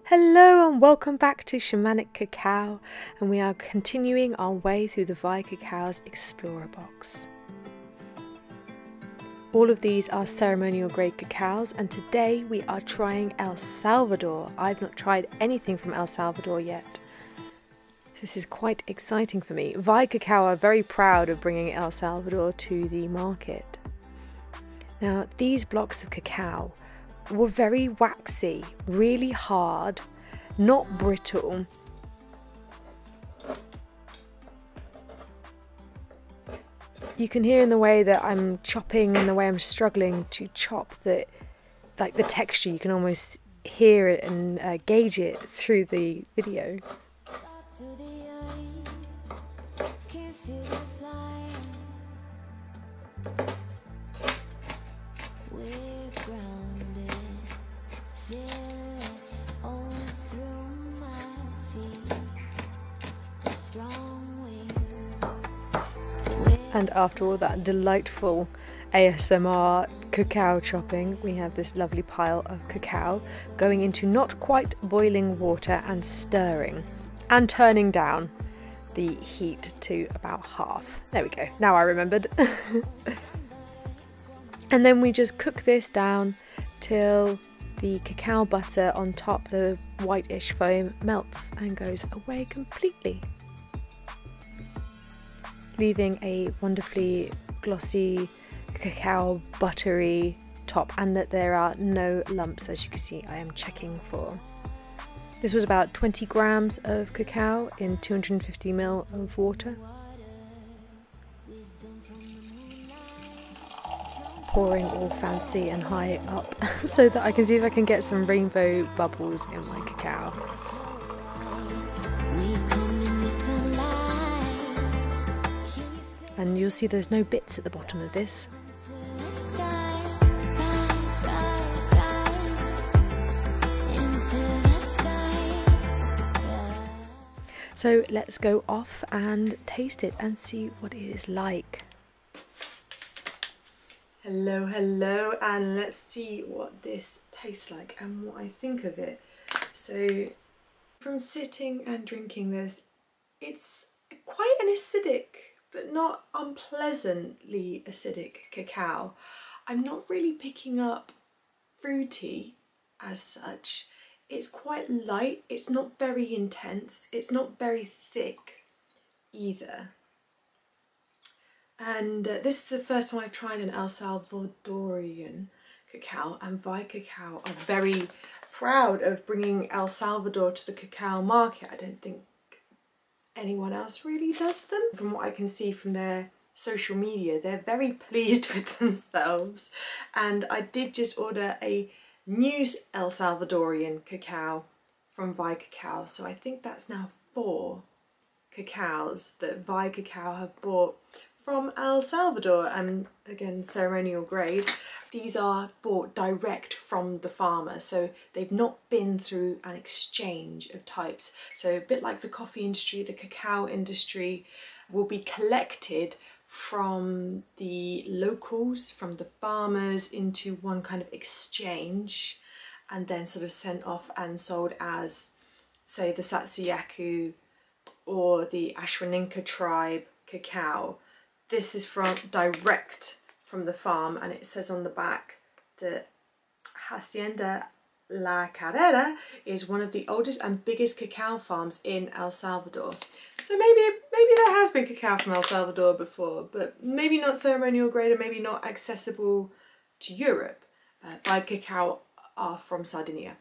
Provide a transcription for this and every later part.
Hello and welcome back to Shamanic Cacao, and we are continuing our way through the Vai Cacao's Explorer box. All of these are ceremonial grade cacaos, and today we are trying El Salvador. I've not tried anything from El Salvador yet. This is quite exciting for me. Vai Cacao are very proud of bringing El Salvador to the market. Now, these blocks of cacao were very waxy, really hard, not brittle. You can hear in the way that I'm chopping and the way I'm struggling to chop that, like the texture, you can almost hear it and gauge it through the video. And after all that delightful ASMR cacao chopping, we have this lovely pile of cacao going into not quite boiling water and stirring and turning down the heat to about half. There we go, now I remembered. And then we just cook this down till the cacao butter on top, the whitish foam, melts and goes away completely, leaving a wonderfully glossy cacao buttery top, and that there are no lumps, as you can see I am checking for. This was about 20 grams of cacao in 250 ml of water. Pouring all fancy and high up so that I can see if I can get some rainbow bubbles in my cacao. And you'll see there's no bits at the bottom of this. So let's go off and taste it and see what it is like. Hello, and let's see what this tastes like and what I think of it. So from sitting and drinking this, it's quite an acidic but not unpleasantly acidic cacao. I'm not really picking up fruity as such. It's quite light, it's not very intense, it's not very thick either. And this is the first time I've tried an El Salvadorian cacao, and Vai Cacao are very proud of bringing El Salvador to the cacao market. I don't think anyone else really does them. From what I can see from their social media, they're very pleased with themselves. And I did just order a new El Salvadorian cacao from Vai Cacao, so I think that's now 4 cacaos that Vai Cacao have bought from El Salvador, and again ceremonial grade. These are bought direct from the farmer, so they've not been through an exchange of types. So a bit like the coffee industry, the cacao industry will be collected from the locals, from the farmers, into one kind of exchange, and then sort of sent off and sold as, say, the Tsatsayaku or the Ashwaninka tribe cacao. This is direct from the farm, and it says on the back that Hacienda La Carrera is one of the oldest and biggest cacao farms in El Salvador. So maybe there has been cacao from El Salvador before, but maybe not ceremonial grade, or maybe not accessible to Europe. Vai Cacao are from Sardinia.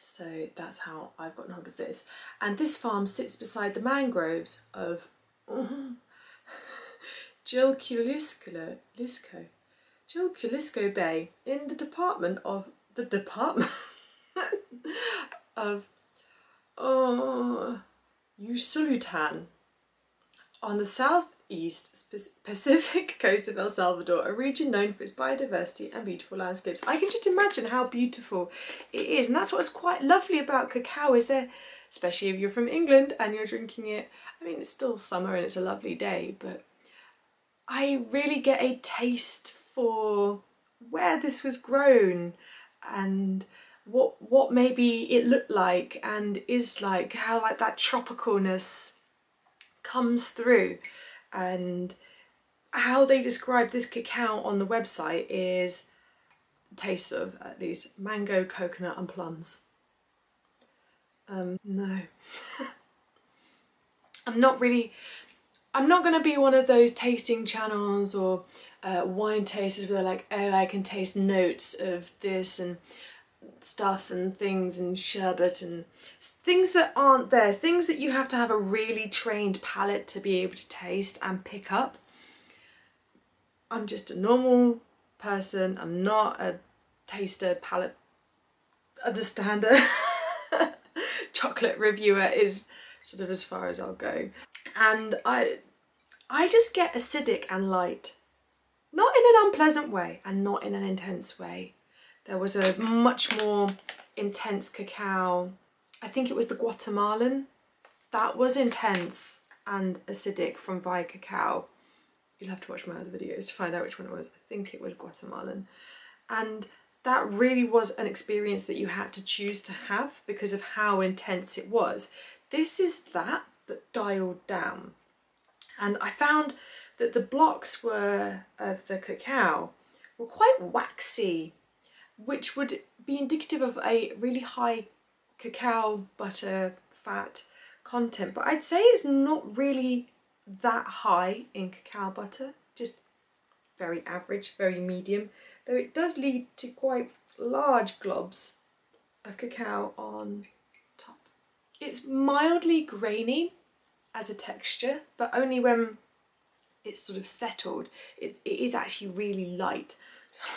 So that's how I've gotten hold of this. And this farm sits beside the mangroves of Gilculisco Bay in the department of Usulutan on the southeast Pacific coast of El Salvador, a region known for its biodiversity and beautiful landscapes. I can just imagine how beautiful it is, and that's what's quite lovely about cacao, is there, especially if you're from England and you're drinking it, I mean, it's still summer and it's a lovely day, but I really get a taste for where this was grown, and what maybe it looked like and is like, how like that tropicalness comes through. And how they describe this cacao on the website is taste of at least mango, coconut and plums. No. I'm not going to be one of those tasting channels or wine tasters where they're like, oh, I can taste notes of this and stuff and things and sherbet and things that aren't there, things that you have to have a really trained palate to be able to taste and pick up. I'm just a normal person. I'm not a taster, palate understander. Chocolate reviewer is sort of as far as I'll go. And I just get acidic and light. Not in an unpleasant way and not in an intense way. There was a much more intense cacao. I think it was the Guatemalan. That was intense and acidic from Vai Cacao. You'll have to watch my other videos to find out which one it was. I think it was Guatemalan. And that really was an experience that you had to choose to have because of how intense it was. This is that, but dialed down. And I found that the blocks of the cacao were quite waxy, which would be indicative of a really high cacao butter fat content. But I'd say it's not really that high in cacao butter, just very average, very medium, though it does lead to quite large globs of cacao on top. It's mildly grainy as a texture, but only when it's sort of settled. It is actually really light.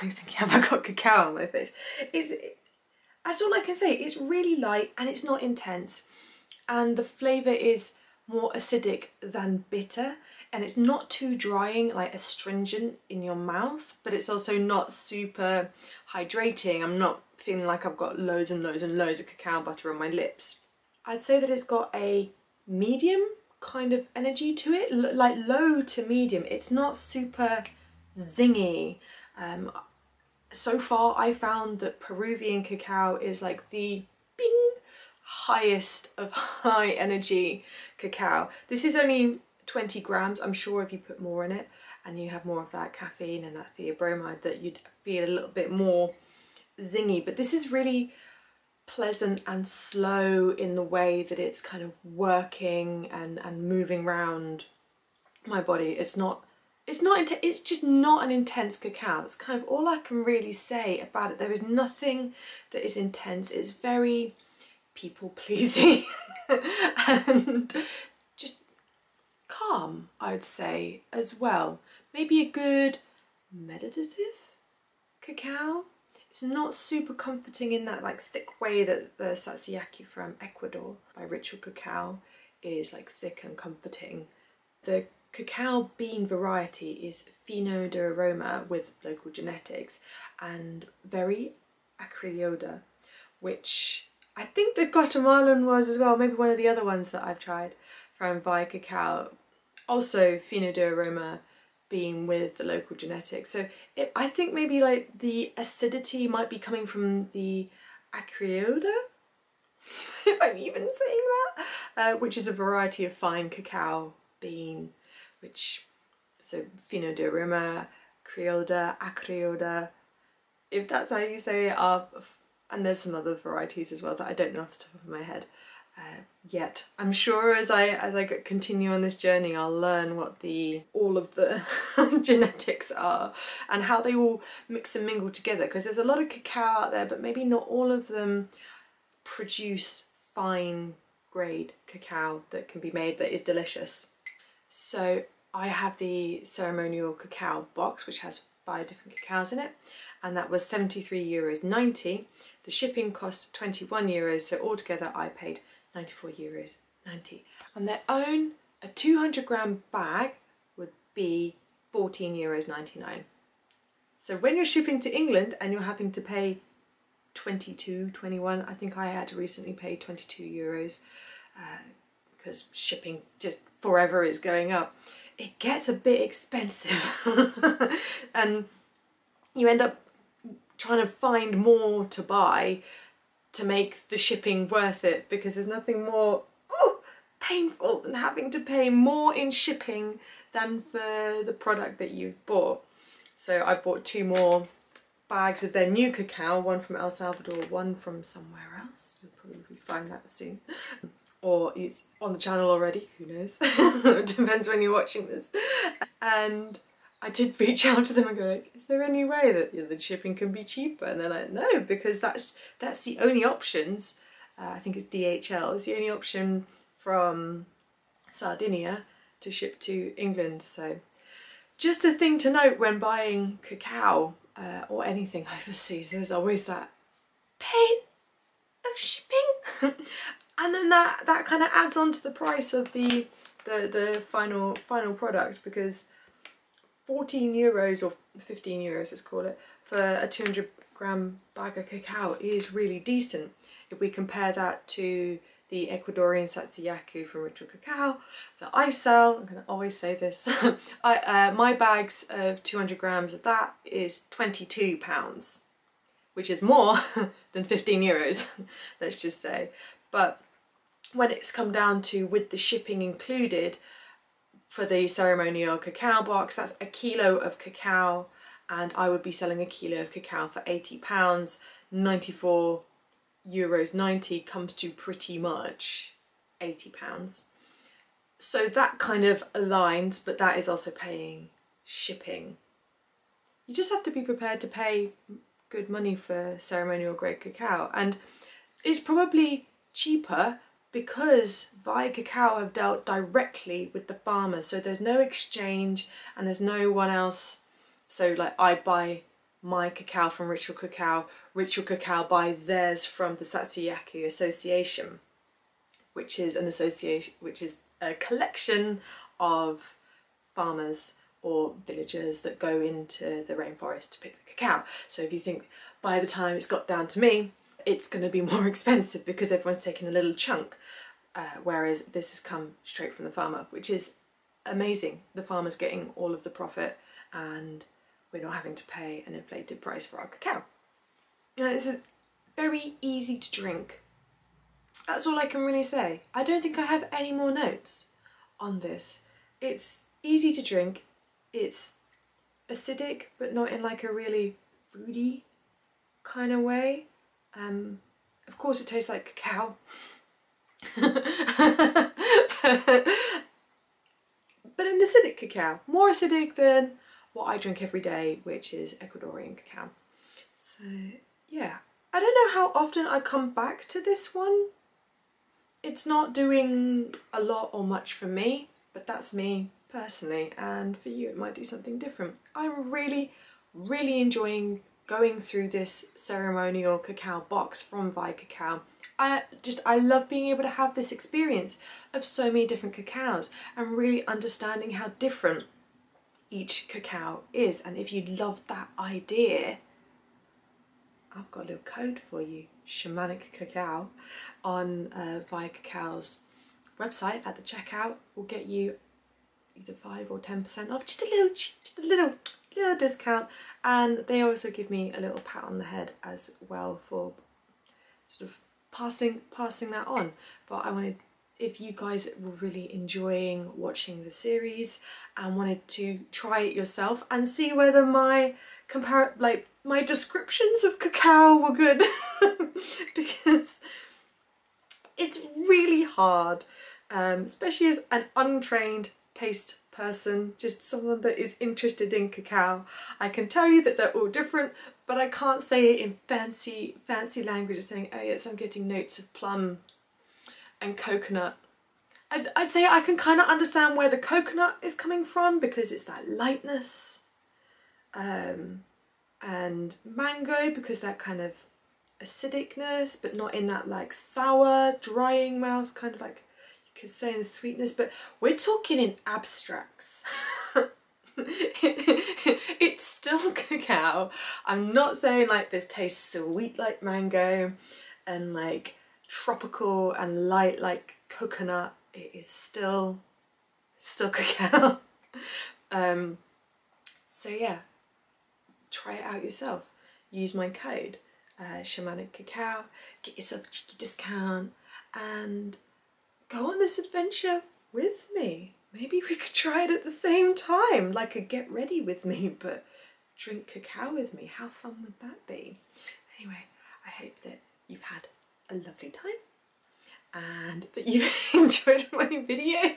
I'm thinking, have I got cacao on my face? That's all I can say. It's really light and it's not intense. And the flavour is more acidic than bitter. And it's not too drying, like astringent in your mouth, but it's also not super hydrating. I'm not feeling like I've got loads and loads and loads of cacao butter on my lips. I'd say that it's got a medium kind of energy to it, like low to medium. It's not super zingy. So far I found that Peruvian cacao is like the bing highest of high energy cacao. This is only 20 grams. I'm sure if you put more in it and you have more of that caffeine and that theobromide that you'd feel a little bit more zingy, but this is really pleasant and slow in the way that it's kind of working and moving around my body. It's just not an intense cacao. That's kind of all I can really say about it. There is nothing that is intense. It's very people pleasing and just calm, I would say, as well. Maybe a good meditative cacao. It's not super comforting in that like thick way that the Tsatsayaku from Ecuador by Ritual Cacao is like thick and comforting. The cacao bean variety is Fino de Aroma with local genetics and very acrioda, which I think the Guatemalan was as well, maybe one of the other ones that I've tried from Vai Cacao. Also Fino de Aroma being with the local genetics. So I think maybe like the acidity might be coming from the acrioda, if I'm even saying that, which is a variety of fine cacao bean, so Fino de Aroma, Criolda, Acrioda, if that's how you say it, and there's some other varieties as well that I don't know off the top of my head yet. I'm sure as I continue on this journey I'll learn what all of the genetics are and how they all mix and mingle together, because there's a lot of cacao out there but maybe not all of them produce fine grade cacao that can be made that is delicious. So I have the ceremonial cacao box which has 5 different cacaos in it, and that was €73.90. The shipping cost €21, so altogether I paid €94.90. On their own, a 200 gram bag would be €14.99. So when you're shipping to England and you're having to pay 22, 21, I think I had to recently pay €22 because shipping just forever is going up. It gets a bit expensive and you end up trying to find more to buy to make the shipping worth it, because there's nothing more painful than having to pay more in shipping than for the product that you've bought. So I bought 2 more bags of their new cacao, one from El Salvador, one from somewhere else. You'll probably find that soon. Or it's on the channel already, who knows? Depends when you're watching this. And I did reach out to them and go like, is there any way that the shipping can be cheaper? And they're like, no, because that's the only options. I think it's DHL, is the only option from Sardinia to ship to England. So just a thing to note when buying cacao or anything overseas, there's always that pain of shipping. And then that kind of adds on to the price of the final product, because 14 euros or 15 euros, let's call it, for a 200-gram bag of cacao is really decent. If we compare that to the Ecuadorian Tsatsayaku from Ritual Cacao that I sell, I'm going to always say this, my bags of 200 grams of that is £22, which is more than 15 euros, let's just say. But when it's come down to with the shipping included, for the ceremonial cacao box, that's a kilo of cacao, and I would be selling a kilo of cacao for £80, 94 euros 90 comes to pretty much £80. So that kind of aligns, but that is also paying shipping. You just have to be prepared to pay good money for ceremonial grade cacao, and it's probably cheaper because Vai Cacao have dealt directly with the farmers, so there's no exchange and there's no one else. So like I buy my cacao from Ritual Cacao buy theirs from the Tsatsayaku Association, which is a collection of farmers or villagers that go into the rainforest to pick the cacao. So if you think by the time it's got down to me, it's going to be more expensive because everyone's taking a little chunk, whereas this has come straight from the farmer, which is amazing. The farmer's getting all of the profit and we're not having to pay an inflated price for our cacao. Now, this is very easy to drink. That's all I can really say. I don't think I have any more notes on this. It's easy to drink. It's acidic, but not in like a really fruity kind of way. Of course it tastes like cacao. But an acidic cacao. More acidic than what I drink every day, which is Ecuadorian cacao. So yeah, I don't know how often I come back to this one. It's not doing a lot or much for me, but that's me personally, and for you it might do something different. I'm really enjoying going through this ceremonial cacao box from Vai Cacao. I love being able to have this experience of so many different cacaos and really understanding how different each cacao is. And if you love that idea, I've got a little code for you, shamanic cacao, on Vai Cacao's website at the checkout will get you either 5 or 10% off, just a little discount, and they also give me a little pat on the head as well for sort of passing that on. But I wanted, if you guys were really enjoying watching the series and wanted to try it yourself and see whether my descriptions of cacao were good, because it's really hard, especially as an untrained taste person, just someone that is interested in cacao. I can tell you that they're all different, but I can't say it in fancy language of saying, oh yes, I'm getting notes of plum and coconut. I'd say I can kind of understand where the coconut is coming from because it's that lightness, and mango because that kind of acidicness, but not in that like sour, drying mouth, kind of like you could say in the sweetness, but we're talking in abstracts. It's still cacao. I'm not saying like this tastes sweet like mango and like tropical and light like coconut. It is still cacao. So yeah, try it out yourself. Use my code Shamanic Cacao, get yourself a cheeky discount and go on this adventure with me. Maybe we could try it at the same time, like a get ready with me, but drink cacao with me. How fun would that be? Anyway, I hope that you've had a lovely time and that you've enjoyed my video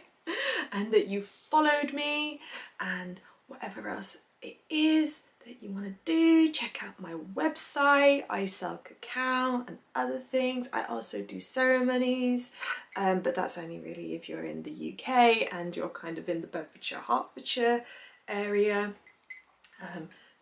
and that you've followed me, and whatever else it is that you want to do, check out my website. I sell cacao and other things. I also do ceremonies, but that's only really if you're in the UK and you're kind of in the Bedfordshire, Hertfordshire area,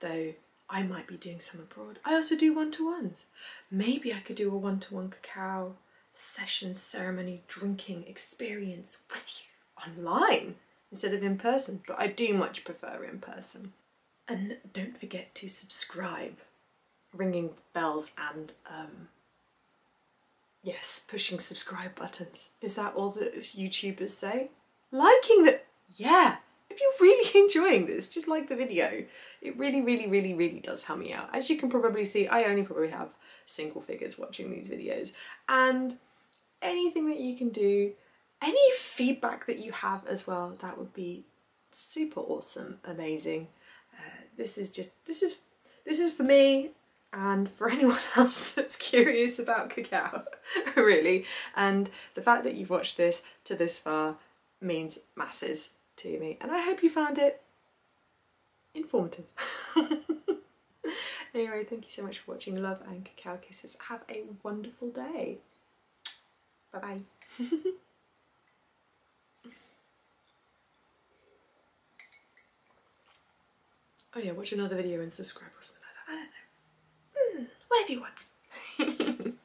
though I might be doing some abroad. I also do one-to-ones. Maybe I could do a one-to-one cacao session, ceremony, drinking experience with you online instead of in person, but I do much prefer in person. And don't forget to subscribe, ringing bells and yes, pushing subscribe buttons. Is that all that YouTubers say? Liking that, yeah. If you're really enjoying this, just like the video. It really, really, really, really does help me out. As you can probably see, I only probably have single figures watching these videos, and anything that you can do, any feedback that you have as well, that would be super awesome, amazing. This is for me and for anyone else that's curious about cacao, really. And the fact that you've watched this to this far means masses to me, and I hope you found it informative. Anyway, thank you so much for watching. Love and cacao kisses. Have a wonderful day. Bye bye. Oh yeah, watch another video and subscribe or something like that. I don't know. Whatever you want.